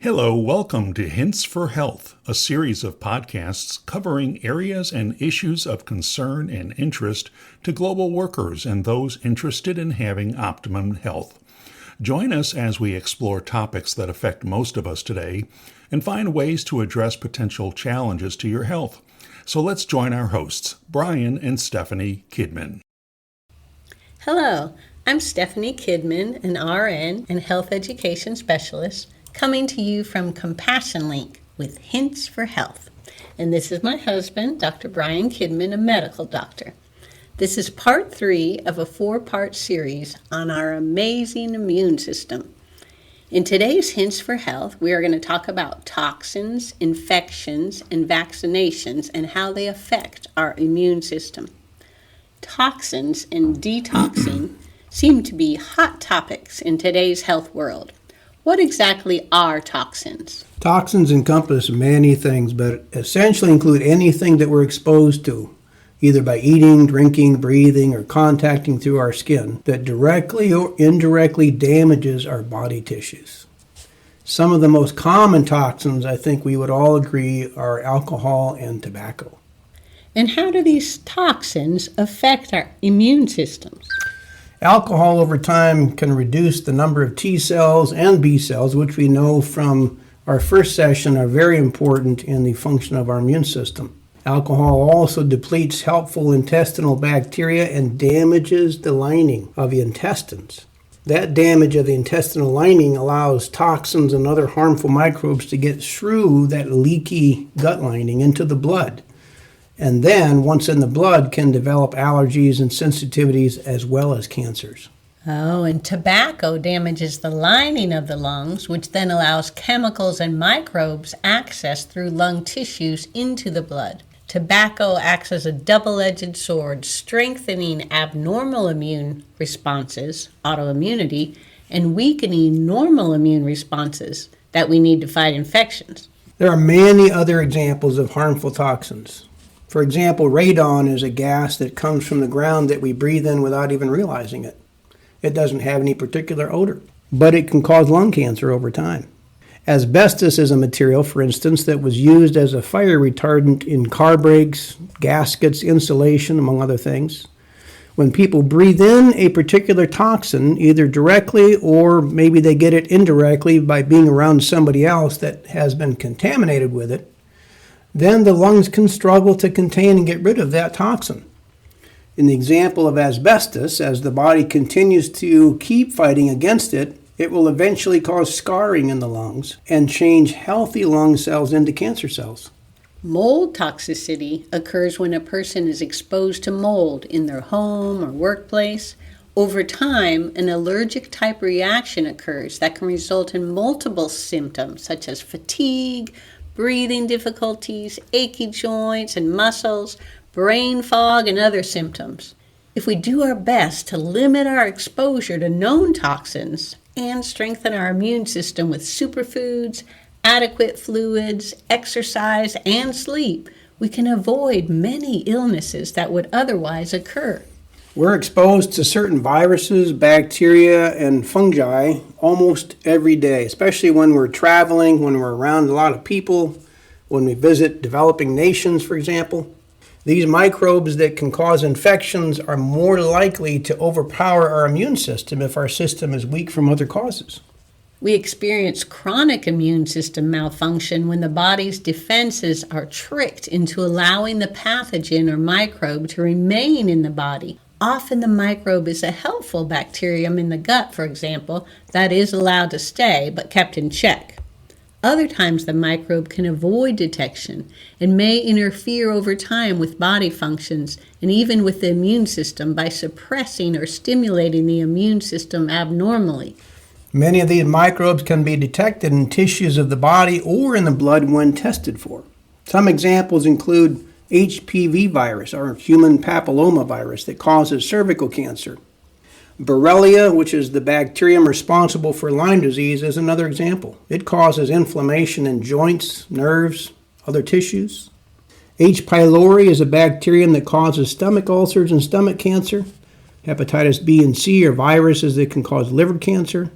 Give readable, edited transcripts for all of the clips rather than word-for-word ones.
Hello, welcome to Hints for Health, a series of podcasts covering areas and issues of concern and interest to global workers and those interested in having optimum health. Join us as we explore topics that affect most of us today and find ways to address potential challenges to your health. So let's join our hosts, Brian and Stephanie Kidman. Hello, I'm Stephanie Kidman, an RN and health education specialist, coming to you from Compassion Link with Hints for Health. And this is my husband, Dr. Brian Kidman, a medical doctor. This is part 3 of a 4-part series on our amazing immune system. In today's Hints for Health, we are going to talk about toxins, infections, and vaccinations and how they affect our immune system. Toxins and detoxing seem to be hot topics in today's health world. What exactly are toxins? Toxins encompass many things, but essentially include anything that we're exposed to, either by eating, drinking, breathing, or contacting through our skin, that directly or indirectly damages our body tissues. Some of the most common toxins, I think we would all agree, are alcohol and tobacco. And how do these toxins affect our immune systems? Alcohol over time can reduce the number of T cells and B cells, which we know from our first session are very important in the function of our immune system. Alcohol also depletes helpful intestinal bacteria and damages the lining of the intestines. That damage of the intestinal lining allows toxins and other harmful microbes to get through that leaky gut lining into the blood. And then, once in the blood, can develop allergies and sensitivities as well as cancers. Oh, and tobacco damages the lining of the lungs, which then allows chemicals and microbes access through lung tissues into the blood. Tobacco acts as a double-edged sword, strengthening abnormal immune responses, autoimmunity, and weakening normal immune responses that we need to fight infections. There are many other examples of harmful toxins. For example, radon is a gas that comes from the ground that we breathe in without even realizing it. It doesn't have any particular odor, but it can cause lung cancer over time. Asbestos is a material, for instance, that was used as a fire retardant in car brakes, gaskets, insulation, among other things. When people breathe in a particular toxin, either directly or maybe they get it indirectly by being around somebody else that has been contaminated with it, then the lungs can struggle to contain and get rid of that toxin. In the example of asbestos, as the body continues to keep fighting against it, it will eventually cause scarring in the lungs and change healthy lung cells into cancer cells. Mold toxicity occurs when a person is exposed to mold in their home or workplace. Over time, an allergic type reaction occurs that can result in multiple symptoms such as fatigue, breathing difficulties, achy joints and muscles, brain fog, and other symptoms. If we do our best to limit our exposure to known toxins and strengthen our immune system with superfoods, adequate fluids, exercise, and sleep, we can avoid many illnesses that would otherwise occur. We're exposed to certain viruses, bacteria, and fungi almost every day, especially when we're traveling, when we're around a lot of people, when we visit developing nations, for example. These microbes that can cause infections are more likely to overpower our immune system if our system is weak from other causes. We experience chronic immune system malfunction when the body's defenses are tricked into allowing the pathogen or microbe to remain in the body. Often the microbe is a helpful bacterium in the gut, for example, that is allowed to stay but kept in check. Other times the microbe can avoid detection and may interfere over time with body functions and even with the immune system by suppressing or stimulating the immune system abnormally. Many of these microbes can be detected in tissues of the body or in the blood when tested for. Some examples include HPV virus, or human papilloma virus, that causes cervical cancer. Borrelia, which is the bacterium responsible for Lyme disease, is another example. It causes inflammation in joints, nerves, other tissues. H. pylori is a bacterium that causes stomach ulcers and stomach cancer. Hepatitis B and C are viruses that can cause liver cancer.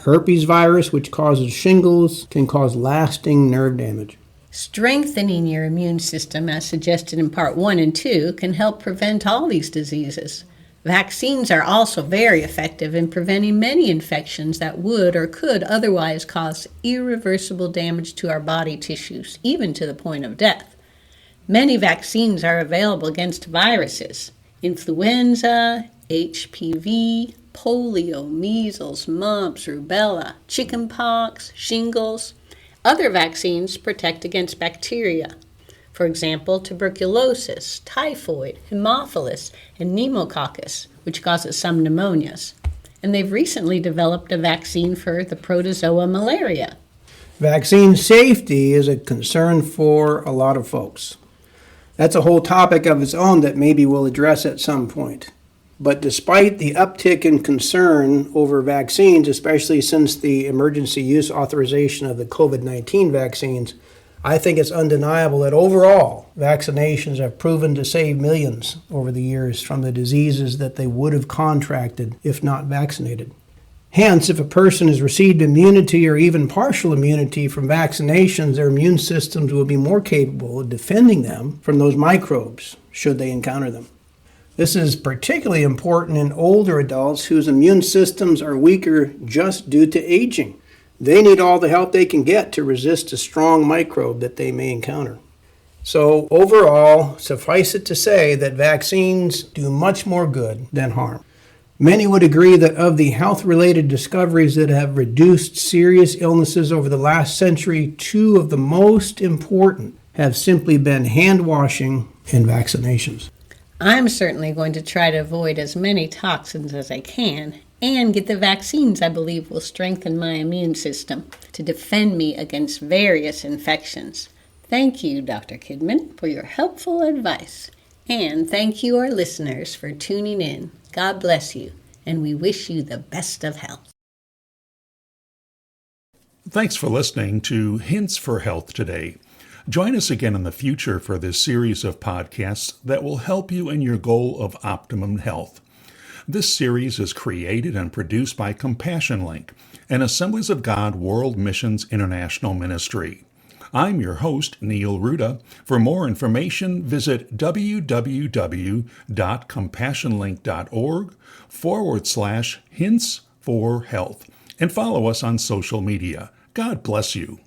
Herpes virus, which causes shingles, can cause lasting nerve damage. Strengthening your immune system, as suggested in Part 1 and 2, can help prevent all these diseases. Vaccines are also very effective in preventing many infections that would or could otherwise cause irreversible damage to our body tissues, even to the point of death. Many vaccines are available against viruses: influenza, HPV, polio, measles, mumps, rubella, chickenpox, shingles. Other vaccines protect against bacteria. For example, tuberculosis, typhoid, Haemophilus, and pneumococcus, which causes some pneumonias. And they've recently developed a vaccine for the protozoa malaria. Vaccine safety is a concern for a lot of folks. That's a whole topic of its own that maybe we'll address at some point. But despite the uptick in concern over vaccines, especially since the emergency use authorization of the COVID-19 vaccines, I think it's undeniable that overall, vaccinations have proven to save millions over the years from the diseases that they would have contracted if not vaccinated. Hence, if a person has received immunity or even partial immunity from vaccinations, their immune systems will be more capable of defending them from those microbes, should they encounter them. This is particularly important in older adults whose immune systems are weaker just due to aging. They need all the help they can get to resist a strong microbe that they may encounter. So overall, suffice it to say that vaccines do much more good than harm. Many would agree that of the health-related discoveries that have reduced serious illnesses over the last century, two of the most important have simply been hand washing and vaccinations. I'm certainly going to try to avoid as many toxins as I can and get the vaccines I believe will strengthen my immune system to defend me against various infections. Thank you, Dr. Kidman, for your helpful advice. And thank you, our listeners, for tuning in. God bless you, and we wish you the best of health. Thanks for listening to Hints for Health today. Join us again in the future for this series of podcasts that will help you in your goal of optimum health. This series is created and produced by Compassion Link, an Assemblies of God World Missions International ministry. I'm your host, Neil Ruda. For more information, visit www.compassionlink.org/hints for health and follow us on social media. God bless you.